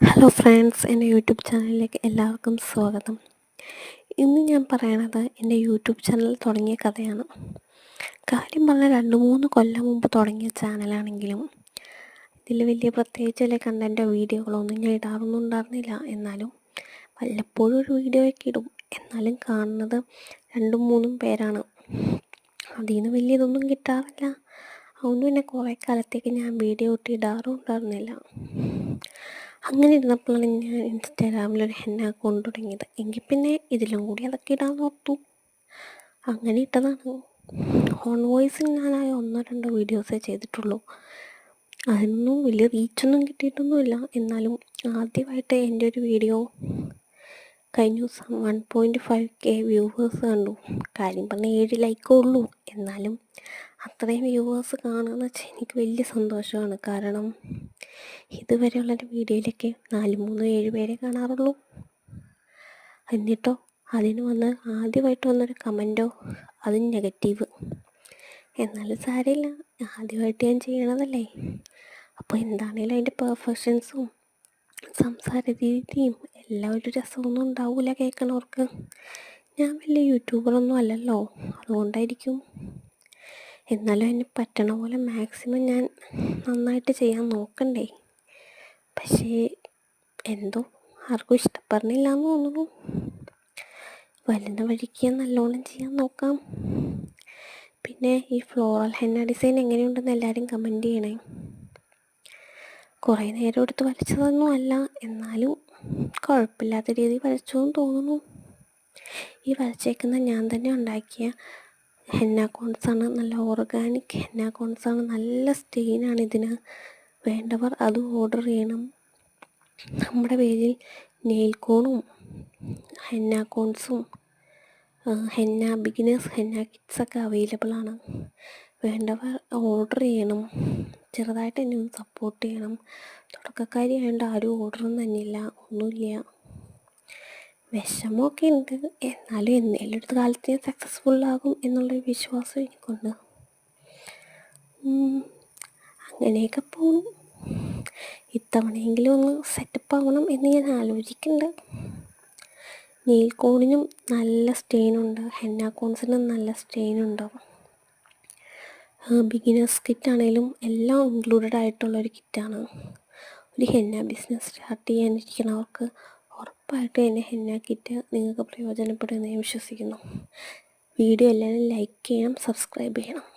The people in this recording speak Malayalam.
ഹലോ ഫ്രണ്ട്സ്, എൻ്റെ യൂട്യൂബ് ചാനലിലേക്ക് എല്ലാവർക്കും സ്വാഗതം. ഇന്ന് ഞാൻ പറയണത് എൻ്റെ യൂട്യൂബ് ചാനൽ തുടങ്ങിയ കഥയാണ്. കാര്യം പറഞ്ഞാൽ 2-3 കൊല്ലം മുമ്പ് തുടങ്ങിയ ചാനലാണെങ്കിലും ഇതിൽ വലിയ പ്രത്യേകിച്ച് വലിയ കണ്ടൻറ്റോ വീഡിയോകളോ ഒന്നും ഞാൻ ഇടാറൊന്നും ഉണ്ടായിരുന്നില്ല. എന്നാലും വല്ലപ്പോഴും ഒരു വീഡിയോ ഒക്കെ ഇടും. എന്നാലും കാണുന്നത് 2-3 പേരാണ്. അതിൽ നിന്ന് വലിയ ഇതൊന്നും കിട്ടാറില്ല. അതുകൊണ്ട് പിന്നെ കുറേ കാലത്തേക്ക് ഞാൻ വീഡിയോ ഇടാറും ഉണ്ടായിരുന്നില്ല. അങ്ങനെ ഇരുന്നപ്പോഴാണ് ഞാൻ ഇൻസ്റ്റാഗ്രാമിലൊരു ഹെന്ന അക്കൗണ്ട് തുടങ്ങിയത്. എങ്കിൽ പിന്നെ ഇതിലും കൂടി അതൊക്കെ ഇടാൻ ഓർത്തു. അങ്ങനെ ഇട്ടതാണ്. ഓൺ വോയിസിൽ ഞാനായ 1-2 വീഡിയോസേ ചെയ്തിട്ടുള്ളൂ. അതൊന്നും വലിയ റീച്ചൊന്നും കിട്ടിയിട്ടൊന്നുമില്ല. എന്നാലും ആദ്യമായിട്ട് എൻ്റെ ഒരു വീഡിയോ കഴിഞ്ഞ ദിവസം 1.5K വ്യൂവേഴ്സ് കണ്ടു. കാര്യം പറഞ്ഞാൽ 7 ലൈക്കേ ഉള്ളൂ. എന്നാലും അത്രയും വ്യൂവേഴ്സ് കാണുകയെന്ന് വെച്ചാൽ എനിക്ക് വലിയ സന്തോഷമാണ്. കാരണം ഇതുവരെയുള്ളൊരു വീഡിയോയിലേക്ക് 4-3-7 പേരെ കാണാറുള്ളൂ. എന്നിട്ടോ അതിന് ആദ്യമായിട്ട് വന്നൊരു കമൻറ്റോ അത് നെഗറ്റീവ്. എന്നാലും സാരമില്ല, ആദ്യമായിട്ട് ഞാൻ ചെയ്യണതല്ലേ. അപ്പോൾ എന്താണേലും അതിൻ്റെ പെർഫെക്ഷൻസും സംസാര രീതിയും എല്ലാം ഒരു രസമൊന്നും ഉണ്ടാവില്ല കേൾക്കണവർക്ക്. ഞാൻ വലിയ യൂട്യൂബറൊന്നും അല്ലല്ലോ, അതുകൊണ്ടായിരിക്കും. എന്നാലും എന്നെ പറ്റണ പോലെ മാക്സിമം ഞാൻ നന്നായിട്ട് ചെയ്യാൻ നോക്കണ്ടേ. പക്ഷേ എന്തോ ആർക്കും ഇഷ്ടപ്പെടണില്ല എന്ന് തോന്നുന്നു. വരുന്ന വഴിക്ക് നല്ലോണം ചെയ്യാൻ നോക്കാം. പിന്നെ ഈ ഫ്ലോറൽ ഹെന്ന ഡിസൈൻ എങ്ങനെയുണ്ടെന്ന് എല്ലാവരും കമൻറ്റ് ചെയ്യണേ. കുറേ നേരം എടുത്ത് വരച്ചതൊന്നും അല്ല, എന്നാലും കുഴപ്പമില്ലാത്ത രീതിയിൽ വരച്ചു എന്ന് തോന്നുന്നു. ഈ വരച്ചേക്കുന്ന ഞാൻ തന്നെ ഉണ്ടാക്കിയ ഹെന്ന കോൺസാണ്. നല്ല ഓർഗാനിക് ഹെന്ന കോൺസാണ്. നല്ല സ്റ്റെയിനാണ് ഇതിന്. വേണ്ടവർ അത് ഓർഡർ ചെയ്യണം. നമ്മുടെ പേജിൽ നെയിൽ കോണും ഹെന്ന കോൺസും ഹെന്ന ബിഗിനേഴ്സ് ഹെന്ന കിറ്റ്സൊക്കെ അവൈലബിളാണ്. വേണ്ടവർ ഓർഡർ ചെയ്യണം. ചെറുതായിട്ട് എന്നെ ഒന്ന് സപ്പോർട്ട് ചെയ്യണം. തുടക്കക്കാരി ആയതുകൊണ്ട് ആരും ഓർഡറൊന്നും തന്നെയില്ല, ഒന്നുമില്ല. വിഷമമൊക്കെ ഉണ്ട്. എന്നാലും എന്നേലും ഒരു കാലത്ത് ഞാൻ സക്സസ്ഫുള്ളാകും എന്നുള്ളൊരു വിശ്വാസം എനിക്കുണ്ട്. അങ്ങനെയൊക്കെ പോകുന്നു. ഇത്തവണയെങ്കിലും ഒന്ന് സെറ്റപ്പ് ആവണം എന്ന് ഞാൻ ആലോചിക്കുന്നുണ്ട്. നെയിൽ കോണിനും നല്ല സ്റ്റെയിനുണ്ട്, ഹെന്ന കോൺസിനും നല്ല സ്റ്റെയിനുണ്ട്. ബിഗിനേഴ്സ് കിറ്റാണേലും എല്ലാം ഇൻക്ലൂഡഡ് ആയിട്ടുള്ളൊരു കിറ്റാണ്. ഒരു ഹെന്ന ബിസിനസ് സ്റ്റാർട്ട് ചെയ്യാനിരിക്കണവർക്ക് ഉറപ്പായിട്ടും എൻ്റെ ഹെന്ന കിറ്റ് നിങ്ങൾക്ക് പ്രയോജനപ്പെടുമെന്ന് ഞാൻ വിശ്വസിക്കുന്നു. വീഡിയോ എല്ലാവരും ലൈക്ക് ചെയ്യണം, സബ്സ്ക്രൈബ് ചെയ്യണം.